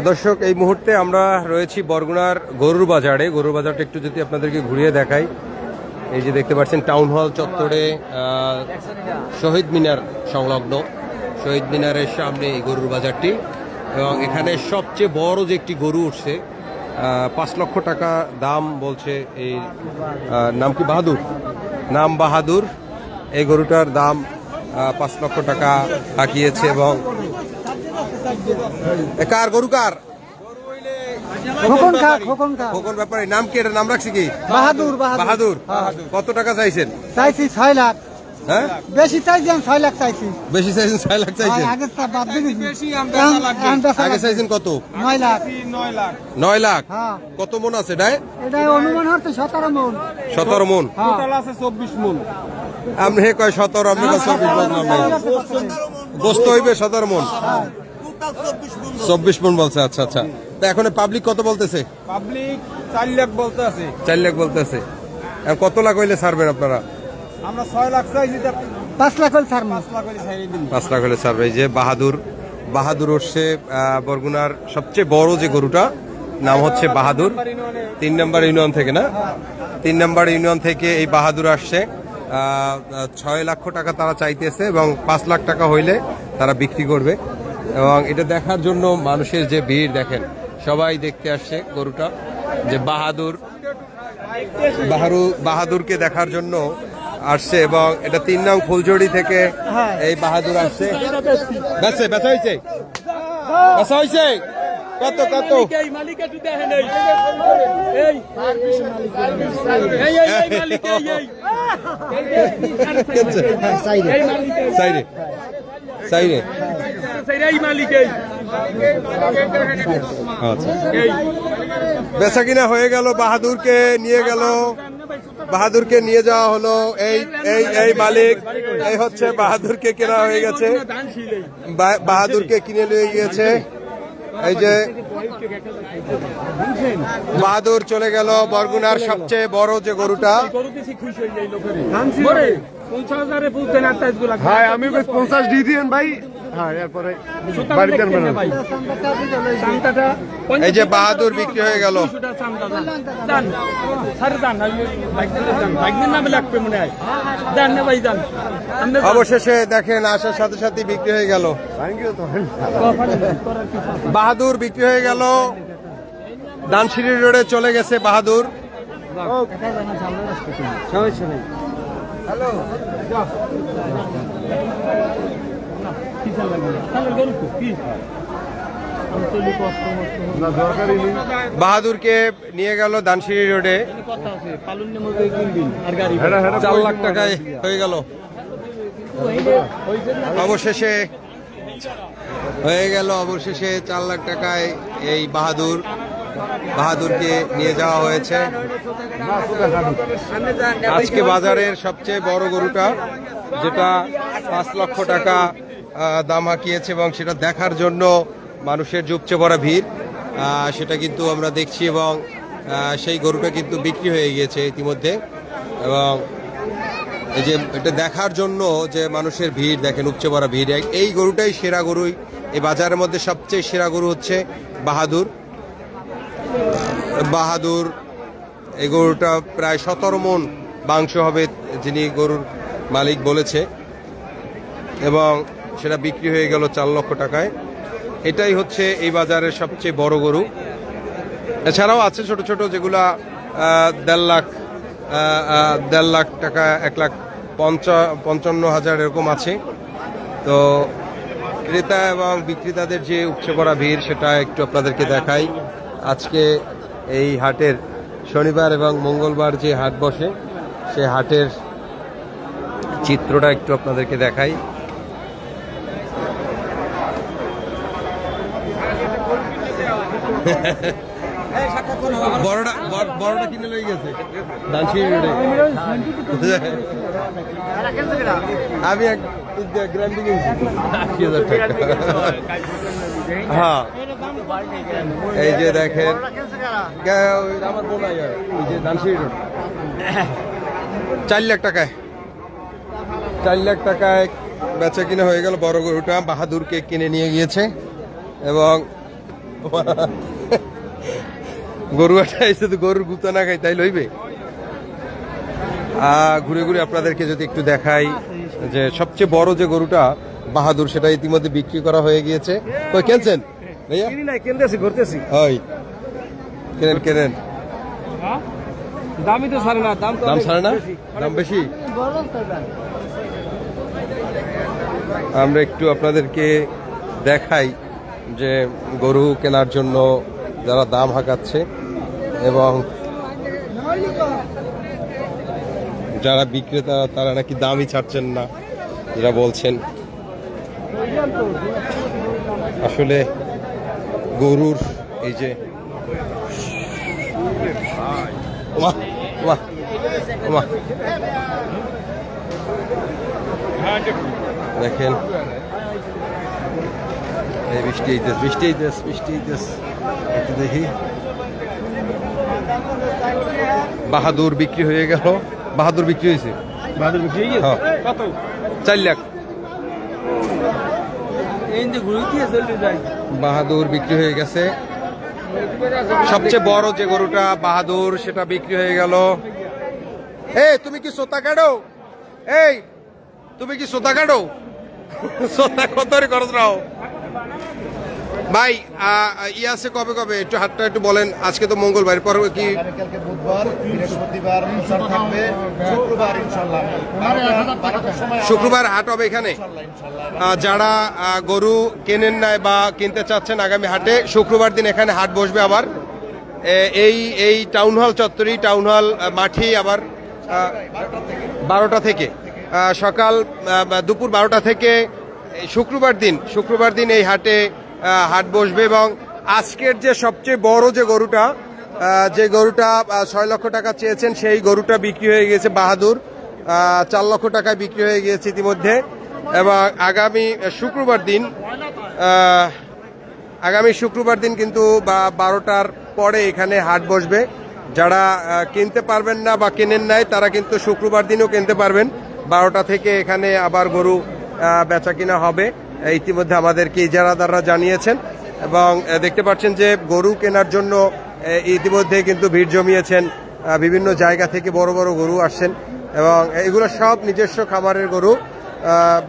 দর্শক, এই মুহূর্তে আমরা রয়েছি বরগুনার গরুর বাজারে। গরুর বাজারটা একটু যদি আপনাদেরকে ঘুরিয়ে দেখাই, এই যে দেখতে পাচ্ছেন টাউন হল চত্বরে শহীদ মিনার সংলগ্ন, শহীদ মিনারের সামনে এই গরুর বাজারটি। এবং এখানে সবচেয়ে বড় যে একটি গরু উঠছে, 5 লক্ষ টাকা দাম বলছে। এই নাম কি? বাহাদুর, নাম বাহাদুর। এই গরুটার দাম 5 লক্ষ টাকা হাঁকিয়েছে। এবং কার গরু? কার? খোকন ব্যাপারী। নাম কি? এটার নাম রাখছি কি? বাহাদুর। বাহাদুর। কত টাকা চাইছেন? চাইছি 6 লাখ। হ্যাঁ, বেশি চাইছেন 6 লাখ চাইছি। বেশি চাইছেন? 6 লাখ চাইছেন। আগে চাইছেন কত? 9 লাখ। 9 লাখ। হ্যাঁ। কত মন আছে এটাই? এটা অনুমান হচ্ছে 17 মন। 17 মন। টোটাল আছে 24 মন। আপনি কয় 17, আপনি কয় 24 মন। গোস্ত হইবে 17 মন। 24 মন বলছে। আচ্ছা আচ্ছা। তা এখন পাবলিক কত বলতেছে? পাবলিক 4 লাখ বলতে আছে। 4 লাখ বলতেছে। কত লাখ হইলে ছাড়বেন আপনারা? আমরা 6 লাখ চাইছি, 5 লাখ হলে ছাড়ব। 5 লাখ হলে ছাড়িয়ে দিন। 5 লাখ হলে ছাড়বে। এই যে বাহাদুর উঠছে বরগুনার সবচেয়ে বড় যে গরুটা, নাম হচ্ছে বাহাদুর। 3 নম্বর ইউনিয়ন থেকে, না? 3 নম্বর ইউনিয়ন থেকে এই বাহাদুর আসছে। 6 লক্ষ টাকা তারা চাইতেছে এবং 5 লাখ টাকা হইলে তারা বিক্রি করবে। এবং এটা দেখার জন্য মানুষের যে ভিড় দেখেন, সবাই দেখতে আসছে গরুটা। যে বাহাদুরকে দেখার জন্য আসছে। এবং এটা 3 নং ফুলজড়ি থেকে এই বাহাদুর আসছে। বেচা হয়েছে কত? বেচা কিনা হয়ে গেল। বাহাদুরকে নিয়ে যাওয়া হলো। এই মালিক, এই হচ্ছে বাহাদুরকে কেনা হয়ে গেছে। বাহাদুরকে কিনে নিয়ে গিয়েছে। এই যে বাহাদুর চলে গেল। বরগুনার সবচেয়ে বড় যে গরুটা। আমি 50 দিয়ে দিন ভাই। এই যে বাহাদুর বিক্রি হয়ে গেল। অবশেষে দেখেন আসার সাথে সাথে বিক্রি হয়ে গেল। বাহাদুর বিক্রি হয়ে গেল। দানসিঁড়ি রোডে চলে গেছে বাহাদুর। বাহাদুরকে নিয়ে গেল দানসিঁড়ি রোডে। 4 লাখ টাকায় হয়ে গেল। অবশেষে হয়ে গেল। অবশেষে 4 লাখ টাকায় এই বাহাদুরকে নিয়ে যাওয়া হয়েছে। আজকে বাজারের সবচেয়ে বড় গরুটা, যেটা 5 লক্ষ টাকা দাম হাঁকিয়েছে। এবং সেটা দেখার জন্য মানুষের উপচে পড়া ভিড়, সেটা কিন্তু আমরা দেখছি। এবং সেই গরুটা কিন্তু বিক্রি হয়ে গিয়েছে ইতিমধ্যে। এবং এই যে এটা দেখার জন্য যে মানুষের ভিড় দেখেন, উপচে পড়া ভিড়। এই গরুটাই সেরা গরুই। এই বাজারের মধ্যে সবচেয়ে সেরা গরু হচ্ছে বাহাদুর। এই গরুটা প্রায় 17 মন মাংস হবে, যিনি গরুর মালিক বলেছে। এবং সেটা বিক্রি হয়ে গেল 4 লক্ষ টাকায়। এটাই হচ্ছে এই বাজারের সবচেয়ে বড় গরু। এছাড়াও আছে ছোট ছোট, যেগুলা 1.5 লাখ টাকা, 1,55,000 এরকম আছে। তো ক্রেতা এবং বিক্রেতাদের যে উপচে পড়া ভিড়, সেটা একটু আপনাদেরকে দেখাই। আজকে এই হাটের শনিবার এবং মঙ্গলবার যে হাট বসে, সেই হাটের চিত্রটা একটু আপনাদেরকে দেখাই। বড়টা কিনে লই গেছে দানসিঁড়ি রোডে। আমি এক গ্রান্ডি কিনছি 80,000 টাকা। হ্যাঁ, এই যে দেখেন আমার বোন, এই যে দানসিঁড়ি রোড 4 লাখ টাকায়। 4 লাখ টাকায় বেচা কিনে হয়ে গেল। বড় গরুটা বাহাদুরকে কিনে নিয়ে গিয়েছে। এবং গরু আটা এসে তো গরুর গুতা না খাই তাই লইবে। ঘুরে ঘুরে আপনাদেরকে যদি একটু দেখাই যে সবচেয়ে বড় যে গরুটা বাহাদুর, সেটা ইতিমধ্যে বিক্রি করা হয়ে গিয়েছে। কই কিনছেন ভাইয়া? কিনতেছি ঘুরতেছি। হয় কেনেন কেনেন। দামই তো ছাড়ে না, দাম দাম ছাড়ে না, দাম বেশি। আমরা একটু আপনাদেরকে দেখাই যে গরু কেনার জন্য যারা দাম হাঁকাচ্ছে এবং যারা বিক্রেতা তারা নাকি দামই ছাড়ছেন না, যারা বলছেন। আসলে গরুর এই যে ওমা ওমা ওমা দেখেন, এই বৃষ্টি হইতেছে, বৃষ্টি হইতেছে, বৃষ্টি হইতেছে। একটু দেখি, বাহাদুর বিক্রি হয়ে গেল। বাহাদুর বিক্রি হয়েছে, বাহাদুর বিক্রি হয়ে গেছে। কত? 4 লাখ। এই যে ঘুরতে চলে যায়, বাহাদুর বিক্রি হয়ে গেছে। সবচেয়ে বড় যে গরুটা বাহাদুর, সেটা বিক্রি হয়ে গেল। এই তুমি কি সোতা কাটো? এই তুমি কি সোতা কাটো? সোতা কত রে খরচ রাও ভাই? ই আছে কবে কবে? একটু হাতটা একটু বলেন। আজকে তো মঙ্গলবার, পর কি কালকে বুধবার, বৃহস্পতিবার প্রচার থাকবে, শুক্রবার ইনশাআল্লাহ 12টার সময় শুক্রবার হাট হবে এখানে। যারা গরু কেনেন নাই বা কিনতে চাচ্ছেন আগামী হাটে, শুক্রবার দিন এখানে হাট বসবে আবার। এই টাউন হল চত্বরেই, টাউন হল মাঠেই আবার 12টা থেকে সকাল দুপুর 12টা থেকে শুক্রবার দিন এই হাটে হাট বসবে। এবং আজকের যে সবচেয়ে বড় যে গরুটা 6 লক্ষ টাকা চেয়েছেন, সেই গরুটা বিক্রি হয়ে গেছে বাহাদুর। 4 লক্ষ টাকায় বিক্রি হয়ে গিয়েছে ইতিমধ্যে। এবং আগামী শুক্রবার দিন কিন্তু 12টার পরে এখানে হাট বসবে। যারা কিনতে পারবেন না বা কেনেন নাই, তারা কিন্তু শুক্রবার দিনও কিনতে পারবেন। 12টা থেকে এখানে আবার গরু বেচা কিনা হবে, ইতিমধ্যে আমাদেরকে ইজারাদাররা জানিয়েছেন। এবং দেখতে পাচ্ছেন যে গরু কেনার জন্য ইতিমধ্যে কিন্তু ভিড় জমিয়েছেন। বিভিন্ন জায়গা থেকে বড় বড় গরু আসছেন এবং এগুলো সব নিজস্ব খামারের গরু,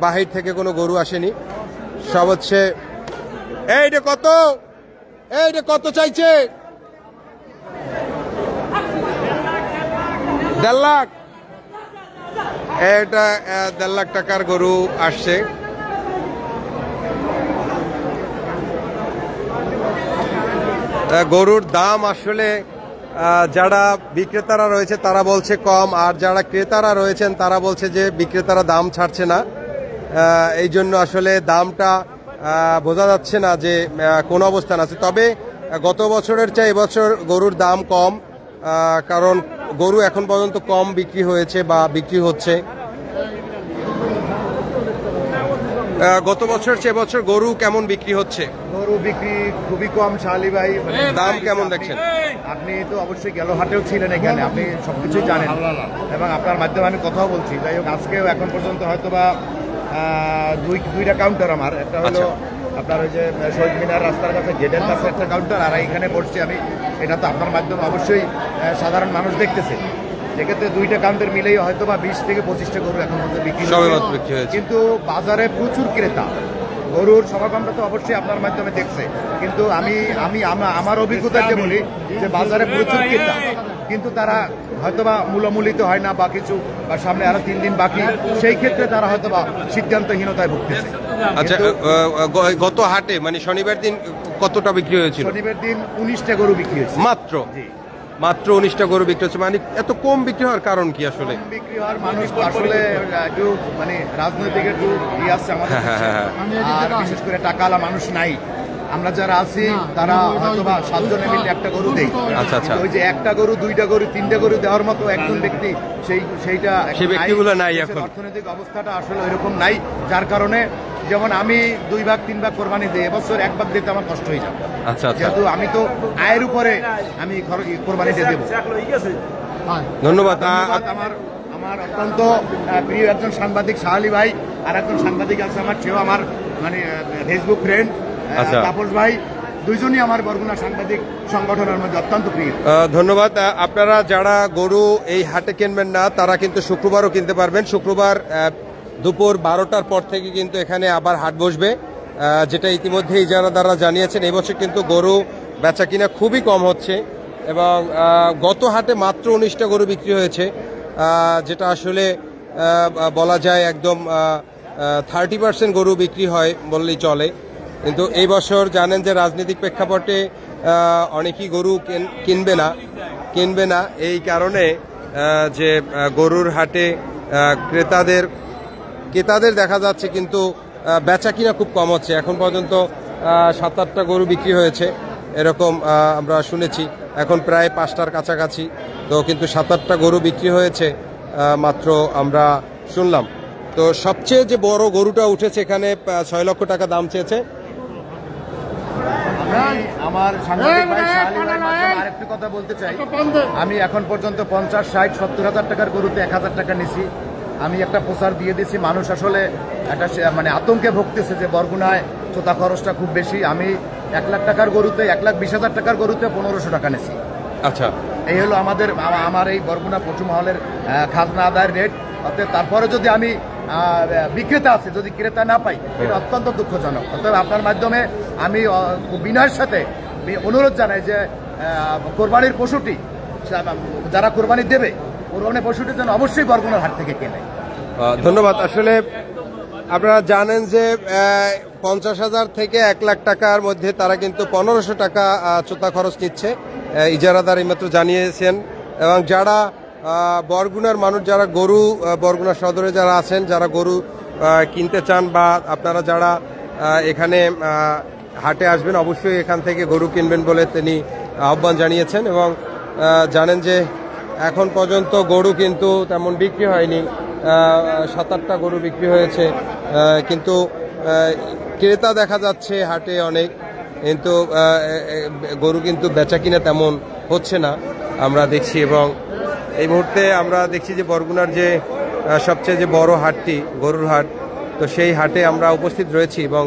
বাহির থেকে কোনো গরু আসেনি। সব হচ্ছে এইটা কত চাইছে? 1.5 লাখ। এটা 1.5 লাখ টাকার গরু আসছে। গরুর দাম আসলে যারা বিক্রেতারা রয়েছে তারা বলছে কম, আর যারা ক্রেতারা রয়েছেন তারা বলছে যে বিক্রেতারা দাম ছাড়ছে না। এই জন্য আসলে দামটা বোঝা যাচ্ছে না যে কোন অবস্থান আছে। তবে গত বছরের চেয়ে এবছর গরুর দাম কম, কারণ গরু এখন পর্যন্ত কম বিক্রি হয়েছে বা বিক্রি হচ্ছে। গত বছর চেয়ে এবছর গরু কেমন বিক্রি হচ্ছে? গরু বিক্রি খুবই কম শালি ভাই। দাম কেমন দেখছেন? আপনি তো অবশ্যই গেল হাটেও ছিলেন এখানে, আপনি সবকিছুই জানেন এবং আপনার মাধ্যমে আমি কথাও বলছি। যাই হোক, আজকেও এখন পর্যন্ত হয়তো বা দুইটা কাউন্টার আমার, একটা হলো আপনার ওই যে শহীদ মিনার রাস্তার কাছে গেটের কাছে একটা কাউন্টার, আর এইখানে বসছি আমি। এটা তো আপনার মাধ্যমে অবশ্যই সাধারণ মানুষ দেখতেছে। সেক্ষেত্রে দুইটা কাউন্টার মিলেই হয়তো বা 20 থেকে 25টা গরু এখন পর্যন্ত বিক্রি হয়েছে। কিন্তু বাজারে প্রচুর ক্রেতা। গরুর সমাগমটা তো অবশ্যই আপনার মাধ্যমে দেখছে, কিন্তু আমার অভিজ্ঞতাকে বলি যে বাজারে প্রচুর ক্রেতা, কিন্তু তারা হয়তোবা মূল্যমূলিত হয় না বা কিছু, বা সামনে আরো 3 দিন বাকি, সেই ক্ষেত্রে তারা হয়তোবা সিদ্ধান্তহীনতায় ভুগতেছে। আচ্ছা, গত হাটে মানে শনিবার দিন কতটা বিক্রি হয়েছিল? শনিবার দিন 19টা গরু বিক্রি হয়েছে। মাত্র 19টা গরু বিক্রি হচ্ছে। মানে এত কম বিক্রি হওয়ার কারণ কি? আসলে বিক্রি হওয়ার মানুষ আসলে একটু মানে রাজনৈতিক একটু আসছে আমাদের, আর বিশেষ করে টাকাওয়ালা মানুষ নাই। আমরা যারা আছি তারা হয়তোবা 7 জনে মিলে একটা গরু দেই। আচ্ছা, ওই যে একটা গরু, 2টা গরু, 3টে গরু দেওয়ার মতো একজন ব্যক্তি সেইটা সেই ব্যক্তিগুলো নাই। এখন অর্থনৈতিক অবস্থাটা আসলে ওইরকম নাই, যার কারণে যেমন আমি 2 ভাগ 3 ভাগ কোরবানি দিই, এবছর 1 ভাগ দিতে আমার কষ্ট হয়ে যাবে। আচ্ছা, যেহেতু আমি তো আয়ের উপরে আমি কোরবানি দিয়ে দেবো। ধন্যবাদ। আমার অত্যন্ত প্রিয় একজন সাংবাদিক শাহালি ভাই, আর একজন সাংবাদিক আছে আমার, সেও আমার মানে ফেসবুক ফ্রেন্ড তাপস ভাই। দুইজনই আমার বরগুনা সাংবাদিক সংগঠনের মধ্যে অত্যন্ত প্রিয়। ধন্যবাদ। আপনারা যারা গরু এই হাটে কিনবেন না তারা কিন্তু শুক্রবারও কিনতে পারবেন। শুক্রবার দুপুর 12টার পর থেকে কিন্তু এখানে আবার হাট বসবে, যেটা ইতিমধ্যে ইজারাদাররা জানিয়েছেন। এই বছর কিন্তু গরু বেচা কিনা খুবই কম হচ্ছে এবং গত হাটে মাত্র 19টা গরু বিক্রি হয়েছে, যেটা আসলে বলা যায় একদম 30% গরু বিক্রি হয় বললেই চলে। কিন্তু এই বছর জানেন যে রাজনৈতিক প্রেক্ষাপটে অনেকেই গরু কিনবে না এই কারণে যে গরুর হাটে ক্রেতাদের দেখা যাচ্ছে কিন্তু বেচা কিনা খুব কম হচ্ছে। এখন পর্যন্ত 7-8টা গরু বিক্রি হয়েছে এরকম আমরা শুনেছি, এখন প্রায় 5টার কাছাকাছি, তো কিন্তু 7-8টা গরু বিক্রি হয়েছে মাত্র আমরা শুনলাম। তো সবচেয়ে যে বড় গরুটা উঠেছে এখানে 6 লক্ষ টাকা দাম চেয়েছে। আমার সাংবাদিক ভাই শাহালি ভাইয়ের মাধ্যমে আরেকটি কথা বলতে চাই, আমি এখন পর্যন্ত 50, 60, 70 হাজার টাকার গরুতে 1000 টাকা নিছি। আমি একটা প্রচার দিয়ে দিয়েছি, মানুষ আসলে একটা মানে আতঙ্কে ভুগতেছে যে বরগুনায় চোতা খরচটা খুব বেশি। আমি 1 লাখ টাকার গরুতে 1,20,000 টাকার গরুতে 1500 টাকা নিছি। আচ্ছা, এই হলো আমার এই বরগুনা পশু মহলের খাজনা আদায়ের রেট। অর্থাৎ তারপরে যদি আমি বিক্রেতা আছে, যদি ক্রেতা না পাই, এটা অত্যন্ত দুঃখজনক। অতএব আপনার মাধ্যমে আমি বিনয়ের সাথে অনুরোধ জানাই যে কোরবানির পশুটি যারা কোরবানি দেবে, কোরবানির পশুটি যেন অবশ্যই বরগুনার হাট থেকে কেনে। ধন্যবাদ। আসলে আপনারা জানেন যে 50,000 থেকে 1 লাখ টাকার মধ্যে তারা কিন্তু 1500 টাকা চোতা খরচ নিচ্ছে, ইজারাদার এইমাত্র জানিয়েছেন। এবং যারা বরগুনার মানুষ, যারা গরু বরগুনা সদরে যারা আছেন, যারা গরু কিনতে চান বা আপনারা যারা এখানে হাটে আসবেন, অবশ্যই এখান থেকে গরু কিনবেন বলে তিনি আহ্বান জানিয়েছেন। এবং জানেন যে এখন পর্যন্ত গরু কিন্তু তেমন বিক্রি হয়নি, 7-8টা গরু বিক্রি হয়েছে, কিন্তু ক্রেতা দেখা যাচ্ছে হাটে অনেক, কিন্তু গরু কিন্তু বেচা কিনা তেমন হচ্ছে না আমরা দেখছি। এবং এই মুহূর্তে আমরা দেখছি যে বরগুনার যে সবচেয়ে যে বড় হাটটি গরুর হাট, তো সেই হাটে আমরা উপস্থিত রয়েছি এবং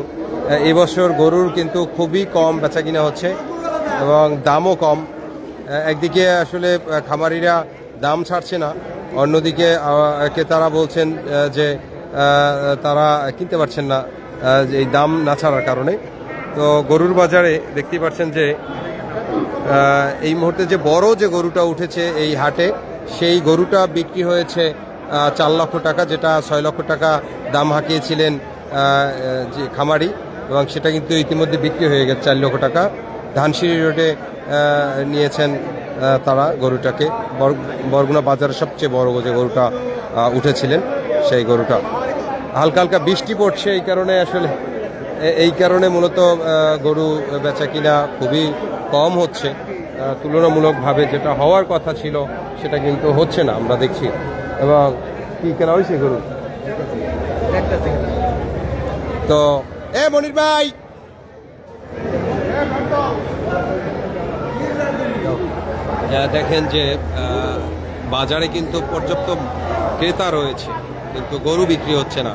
এবছর গরুর কিন্তু খুবই কম বেচা কিনা হচ্ছে এবং দামও কম। একদিকে আসলে খামারিরা দাম ছাড়ছে না, অন্যদিকে ক্রেতারা বলছেন যে তারা কিনতে পারছেন না এই দাম না ছাড়ার কারণে। তো গরুর বাজারে দেখতেই পাচ্ছেন যে এই মুহূর্তে যে বড় যে গরুটা উঠেছে এই হাটে, সেই গরুটা বিক্রি হয়েছে 4 লক্ষ টাকা, যেটা 6 লক্ষ টাকা দাম হাঁকিয়েছিলেন যে খামারি, এবং সেটা কিন্তু ইতিমধ্যে বিক্রি হয়ে গেছে 4 লক্ষ টাকা। ধানসিঁড়ি রোডে নিয়েছেন তারা গরুটাকে। বরগুনা বাজারে সবচেয়ে বড় যে গরুটা উঠেছিলেন সেই গরুটা। হালকা হালকা বৃষ্টি পড়ছে, এই কারণে মূলত গরু বেচা কিনা খুবই কম হচ্ছে, তুলনামূলকভাবে যেটা হওয়ার কথা ছিল সেটা কিন্তু হচ্ছে না আমরা দেখছি। এবং কি কেনা হয়েছে গরু? তো মনির ভাই, দেখেন যে বাজারে কিন্তু পর্যাপ্ত ক্রেতা রয়েছে কিন্তু গরু বিক্রি হচ্ছে না।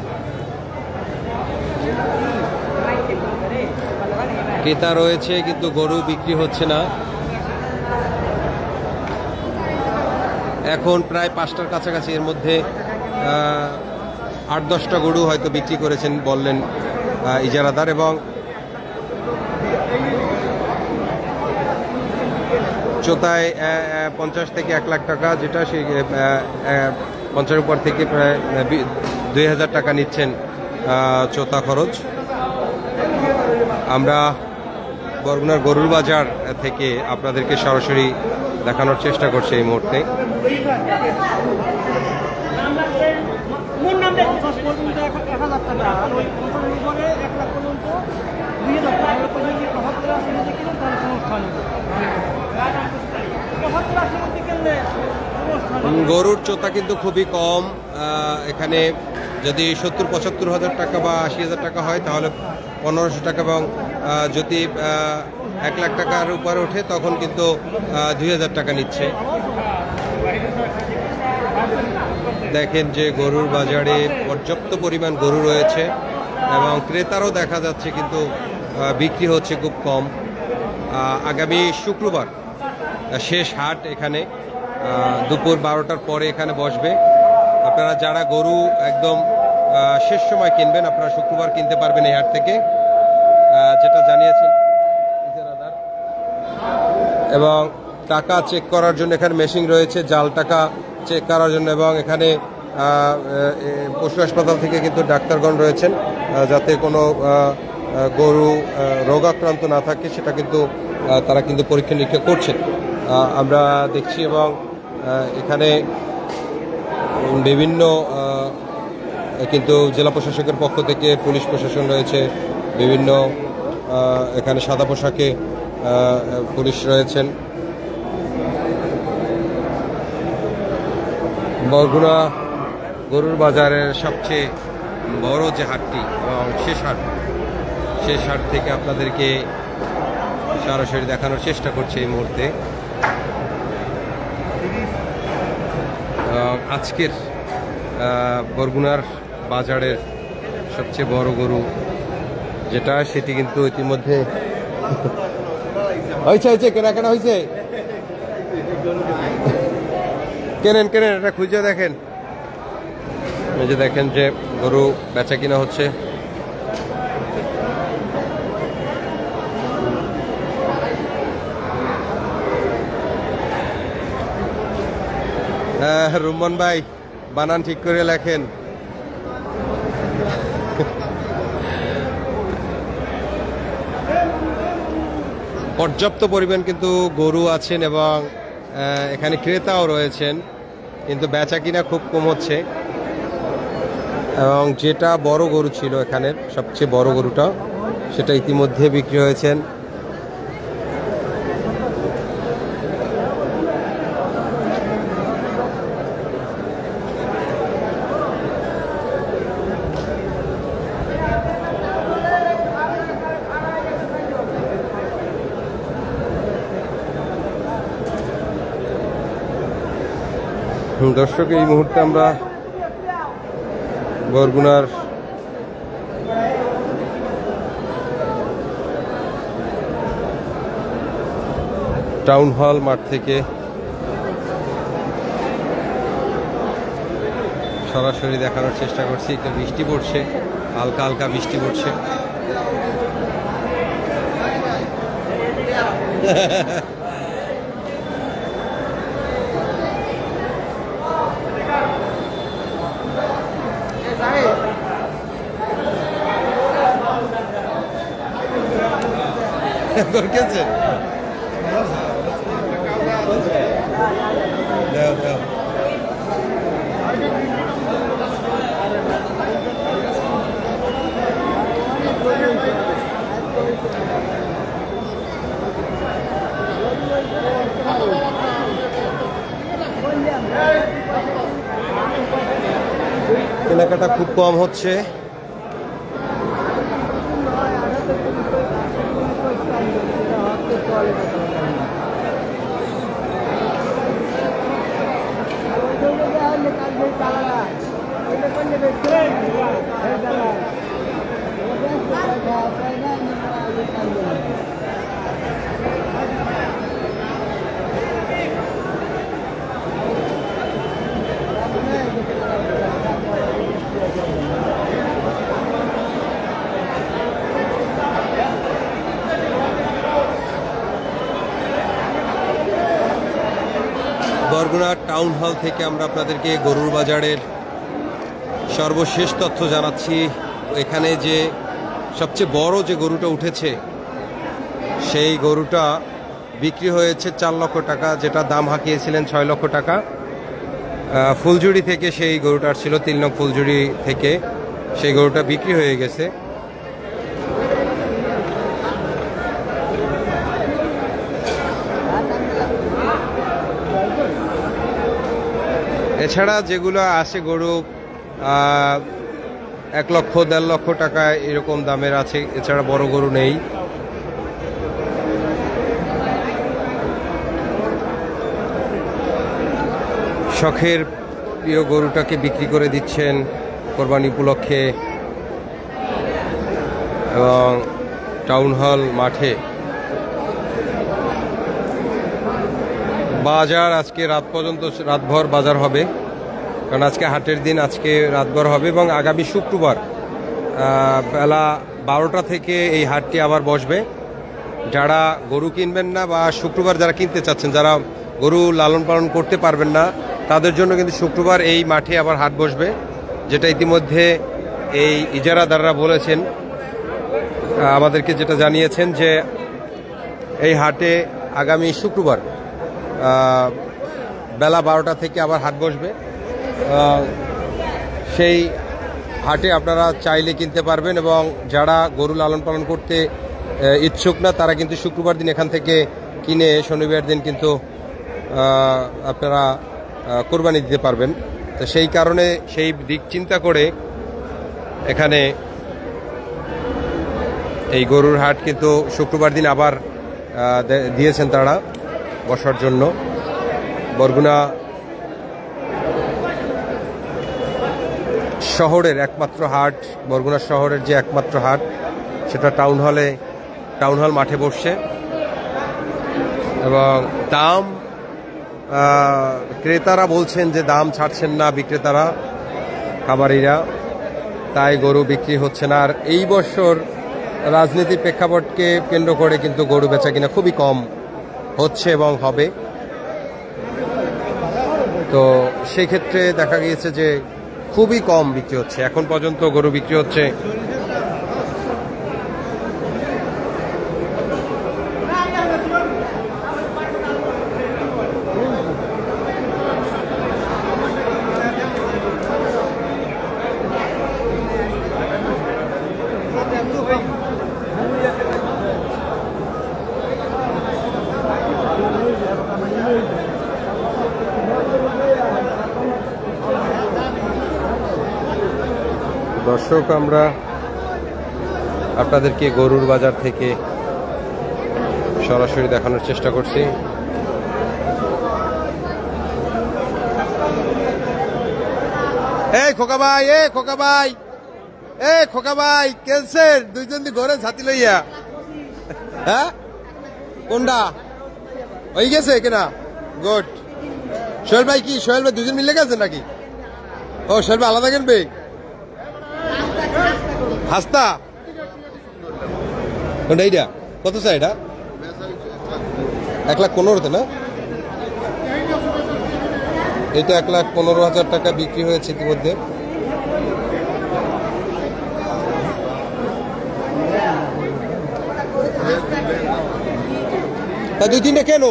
ক্রেতা রয়েছে কিন্তু গরু বিক্রি হচ্ছে না। এখন প্রায় 5টার কাছাকাছি, এর মধ্যে 8-10টা গরু হয়তো বিক্রি করেছেন বললেন ইজারাদার। এবং চোতায় 50 থেকে 1 লাখ টাকা, যেটা সেই 50-এর উপর থেকে প্রায় 2000 টাকা নিচ্ছেন চোতা খরচ। আমরা বরগুনার গরুর বাজার থেকে আপনাদেরকে সরাসরি দেখানোর চেষ্টা করছি এই মুহূর্তে। গরুর চোতা কিন্তু খুবই কম এখানে। যদি 70-75 হাজার টাকা বা 80 হাজার টাকা হয় তাহলে 1500 টাকা, এবং যদি 1 লাখ টাকার উপরে ওঠে তখন কিন্তু 2000 টাকা নিচ্ছে। দেখেন যে গরুর বাজারে পর্যাপ্ত পরিমাণ গরু রয়েছে এবং ক্রেতারও দেখা যাচ্ছে, কিন্তু বিক্রি হচ্ছে খুব কম। আগামী শুক্রবার শেষ হাট এখানে দুপুর 12টার পরে এখানে বসবে। আপনারা যারা গরু একদম শেষ সময় কিনবেন আপনারা শুক্রবার কিনতে পারবেন এই হাট থেকে, যেটা জানিয়েছেন। এবং টাকা চেক করার জন্য এখানে মেশিন রয়েছে, জাল টাকা চেক করার জন্য, এবং এখানে পশু হাসপাতাল থেকে কিন্তু ডাক্তারগণ রয়েছেন, যাতে কোনো গরু রোগাক্রান্ত না থাকে সেটা কিন্তু তারা কিন্তু পরীক্ষা নিরীক্ষা করছেন আমরা দেখছি। এবং এখানে বিভিন্ন কিন্তু জেলা প্রশাসকের পক্ষ থেকে পুলিশ প্রশাসন রয়েছে, বিভিন্ন এখানে সাদা পোশাকে পুলিশ রয়েছেন। বরগুনা গরুর বাজারের সবচেয়ে বড় যে হাটটি এবং শেষ হাট থেকে আপনাদেরকে সরাসরি দেখানোর চেষ্টা করছি এই মুহূর্তে। আজকের বরগুনার বাজারের সবচেয়ে বড় গরু যেটা, সেটি কিন্তু ইতিমধ্যে হয়েছে কেনাকাটা হয়েছে। কেনেন এটা খুঁজে দেখেন, এই যে দেখেন যে গরু বেচা কিনা হচ্ছে। রুম্মান ভাই বানান ঠিক করে লেখেন। পর্যাপ্ত পরিমাণ কিন্তু গরু আছেন এবং এখানে ক্রেতাও রয়েছেন, কিন্তু বেচা কিনা খুব কম হচ্ছে। এবং যেটা বড় গরু ছিল এখানের সবচেয়ে বড় গরুটা, সেটা ইতিমধ্যে বিক্রি হয়েছেন। দর্শক, এই মুহূর্তে আমরা বরগুনার টাউন হল মাঠ থেকে সরাসরি দেখানোর চেষ্টা করছি। একটু বৃষ্টি পড়ছে, হালকা হালকা বৃষ্টি পড়ছে। দরকার কেনাকাটা খুব কম হচ্ছে। বরগুনা টাউন হল থেকে আমরা আপনাদেরকে গরুর বাজারের সর্বশেষ তথ্য জানাচ্ছি। এখানে যে সবচেয়ে বড় যে গরুটা উঠেছে, সেই গরুটা বিক্রি হয়েছে 4 লক্ষ টাকা, যেটা দাম হাঁকিয়েছিলেন 6 লক্ষ টাকা। ফুলঝুরি থেকে সেই গরুটার ছিল, 3 নং ফুলঝুরি থেকে সেই গরুটা বিক্রি হয়ে গেছে। এছাড়া যেগুলো আছে গরু 1 লক্ষ 1.5 লক্ষ টাকা এরকম দামের আছে, এছাড়া বড় গরু নেই। শখের প্রিয় গরুটাকে বিক্রি করে দিচ্ছেন কোরবানি উপলক্ষে। এবং টাউন হল মাঠে বাজার আজকে রাত পর্যন্ত, রাতভর বাজার হবে, কারণ আজকে হাটের দিন, আজকে রাতভর হবে এবং আগামী শুক্রবার বেলা 12টা থেকে এই হাটটি আবার বসবে। যারা গরু কিনবেন না বা শুক্রবার যারা কিনতে চাচ্ছেন, যারা গরু লালন পালন করতে পারবেন না, তাদের জন্য কিন্তু শুক্রবার এই মাঠে আবার হাট বসবে, যেটা ইতিমধ্যে এই ইজারাদাররা বলেছেন, আমাদেরকে যেটা জানিয়েছেন যে এই হাটে আগামী শুক্রবার বেলা 12টা থেকে আবার হাট বসবে। সেই হাটে আপনারা চাইলে কিনতে পারবেন এবং যারা গরু লালন পালন করতে ইচ্ছুক না, তারা কিন্তু শুক্রবার দিন এখান থেকে কিনে শনিবার দিন কিন্তু আপনারা কোরবানি দিতে পারবেন। তো সেই কারণে সেই দিক চিন্তা করে এখানে এই গরুর হাট কিন্তু শুক্রবার দিন আবার দিয়েছেন তারা বসার জন্য। বরগুনা শহরের একমাত্র হাট, বরগুনা শহরের যে একমাত্র হাট, সেটা টাউন হল মাঠে বসছে এবং দাম ক্রেতারা বলছেন যে দাম ছাড়ছেন না বিক্রেতারা, খামারিরা, তাই গরু বিক্রি হচ্ছে না। আর এই বছর রাজনীতির প্রেক্ষাপটকে কেন্দ্র করে কিন্তু গরু বেচা কিনা খুবই কম হচ্ছে এবং হবে। তো সেক্ষেত্রে দেখা গিয়েছে যে খুবই কম বিক্রি হচ্ছে, এখন পর্যন্ত গরু বিক্রি হচ্ছে দর্শক, আমরা আপনাদেরকে গরুর বাজার থেকে সরাসরি দেখানোর চেষ্টা করছি। এই খোকা ভাই, খোকা ভাই ক্যান্সার দুইজন ঘরে ছাতি লইয়া, হ্যাঁ কোনটা হয়ে গেছে কিনা? গুড। সোহেল ভাই কি, সোহেল ভাই দুজন মিলে গেছে নাকি? ও সোহেল ভাই আলাদা কিনবে? হাস্তা কোনটা? এইটা কত চাই? এটা 1,15,000 না? এটা 1,15,000 টাকা বিক্রি হয়েছে ইতিমধ্যে। তা 2-3টা কেন?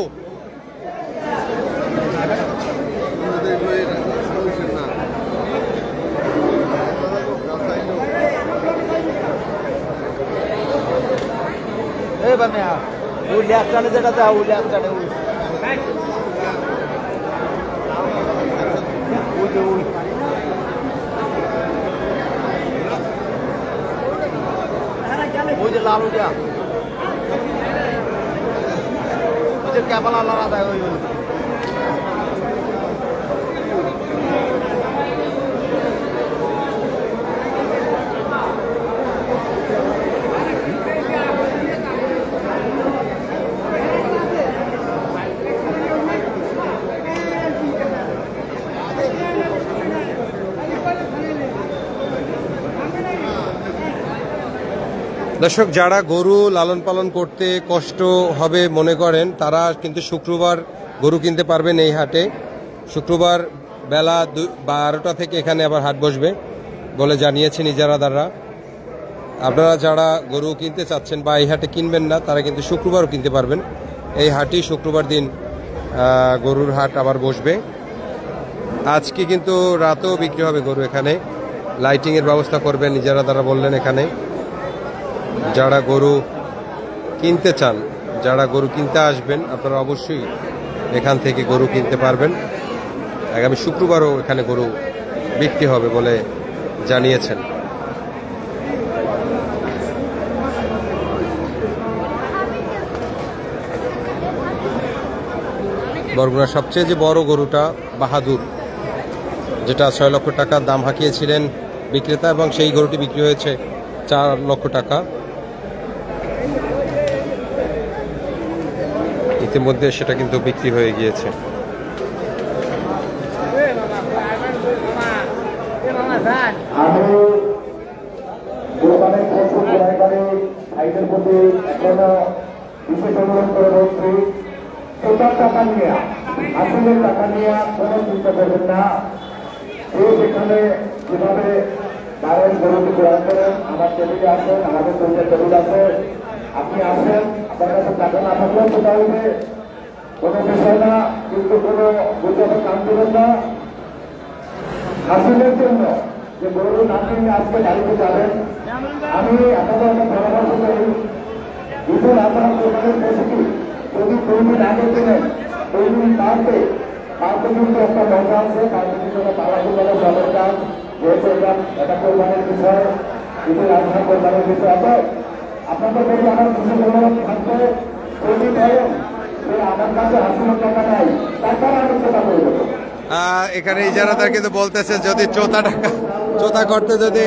লালু দিয়া কেবল আলাদা দর্শক, যারা গরু লালন পালন করতে কষ্ট হবে মনে করেন, তারা কিন্তু শুক্রবার গরু কিনতে পারবেন এই হাটে। শুক্রবার বেলা 12টা থেকে এখানে আবার হাট বসবে বলে জানিয়েছেন ইজারাদাররা। আপনারা যারা গরু কিনতে চাচ্ছেন বা এই হাটে কিনবেন না, তারা কিন্তু শুক্রবারও কিনতে পারবেন। এই হাটই শুক্রবার দিন গরুর হাট আবার বসবে। আজকে কিন্তু রাতেও বিক্রি হবে গরু এখানে, লাইটিংয়ের ব্যবস্থা করবেন ইজারাদাররা বললেন। এখানে যারা গরু কিনতে চান, যারা গরু কিনতে আসবেন, আপনারা অবশ্যই এখান থেকে গরু কিনতে পারবেন। আগামী শুক্রবারও এখানে গরু বিক্রি হবে বলে জানিয়েছেন। বরগুনার সবচেয়ে যে বড় গরুটা বাহাদুর, যেটা 6 লক্ষ টাকা দাম হাঁকিয়েছিলেন বিক্রেতা, এবং সেই গরুটি বিক্রি হয়েছে 4 লক্ষ টাকা। ইতিমধ্যে সেটা কিন্তু বিক্রি হয়ে গিয়েছে। আমি কোরবানির পশু ক্রয়কারী ভাইদের প্রতি এখনো বিশেষ অনুরোধ করে বলছি, টোটাল টাকা নিয়ে আসলের টাকা নিয়ে কোনো চিন্তা করবেন না। যে যেখানে যেভাবে বাইরের গরুটি ক্রয় করেন, আমার টেবিলে আসেন, আমাদের দুইটা টেবিল আছে, আপনি আসেন, আপনার কাছে টাকা না থাকলেও সেটা হইবে, কোনো বিষয় না, কিন্তু কোনো গুজবে কান দেবেন না। হাসিলের জন্য যে গরু না কিনে আজকে বাড়িতে যাবেন, আমি আপনাদের একটা পরামর্শ করি, ঈদের আপনারা কোরবানির পশুটি যদি 2 দিন আগে কিনেন, 2 দিন পারতে কিন্তু একটা মজা আছে, পারতে কিন্তু পাড়াগুলো সবার কাজ, যেহেতু এটা কোরবানির বিষয়, ঈদের আপনার কোরবানির বিষয় আছে। আপনাদের প্রতি আমার কিছু অনুরোধ থাকবে, যদি বলেন যে আমার কাছে হাসিলের টাকা নাই, তারপরে আমি সেটা করবো। এখানে ইজারাদার কিন্তু বলতেছে যদি চোতা করতে যদি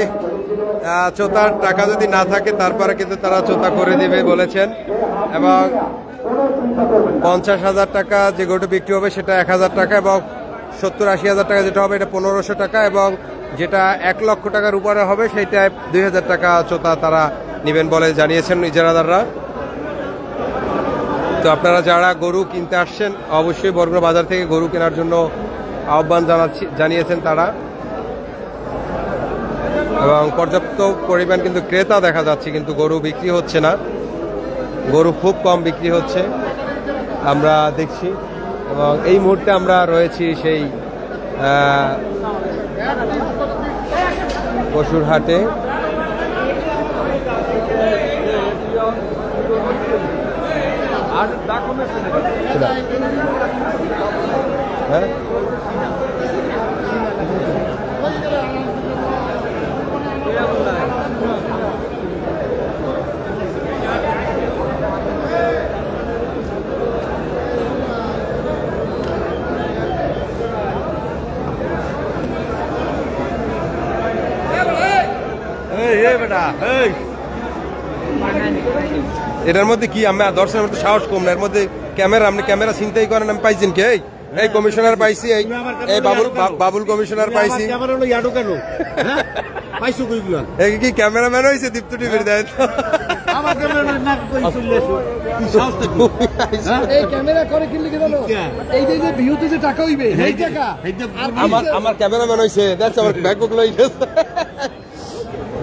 চোতার টাকা যদি না থাকে তারপরে কিন্তু তারা চোতা করে দিবে বলেছেন। এবং 50,000 টাকা যে গরুটি বিক্রি হবে সেটা 1,000 টাকা, এবং 70-80,000 টাকা যেটা হবে এটা 1500 টাকা, এবং যেটা 1 লক্ষ টাকার উপরে হবে সেটা 2,000 টাকা চোতা তারা নেবেন বলে জানিয়েছেন ইজারাদাররা। তো আপনারা যারা গরু কিনতে আসছেন অবশ্যই বরগুনা বাজার থেকে গরু কেনার জন্য আহ্বান জানিয়েছেন তারা, এবং পর্যাপ্ত পরিমাণ কিন্তু ক্রেতা দেখা যাচ্ছে, কিন্তু গরু বিক্রি হচ্ছে না, গরু খুব কম বিক্রি হচ্ছে আমরা দেখছি। এবং এই মুহূর্তে আমরা রয়েছি সেই পশুর হাটে। হ্যাঁ, এটার মধ্যে কি আমি দর্শনের মধ্যে সাহস কম না, এর মধ্যে ক্যামেরা, আপনি ক্যামেরা চিন্তাই করেন আমি পাইছেন কে? এই কমিশনার পাইছি, এই বাবুল কমিশনার পাইছি। কি ক্যামেরাম্যান হয়েছে দীপ্ত টিভির দায়িত্ব? আমার ক্যামেরাম্যান হয়েছে, আমার ব্যাকবুক লই গেছে।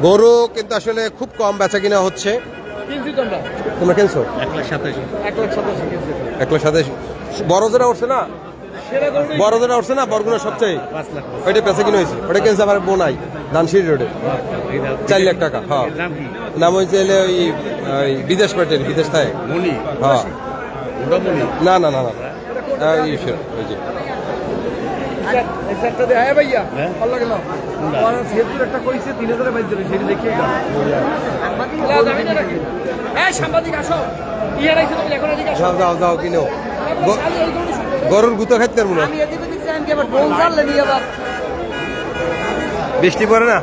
গরু কিন্তু আসলে খুব কম বেচা কিনা হচ্ছে। তোমরা কিনছো 1,27,000। বড় যেটা উঠছে না, বড় যেটা উঠছে না বরগুনা সবচেয়ে, ওইটা বেচা কিনা হয়েছে, ওটা কিনছে আমার বোনাই ধানসিঁড়ি রোডে 4 লাখ টাকা। হ্যাঁ, নাম হয়েছে ওই বিদেশ পেটের, বিদেশ থাকে। হ্যাঁ, না না না না ওই যে যাও যাও কিনো, গরুর গুতো খাইতে পারবো না, বৃষ্টি পড়ে না।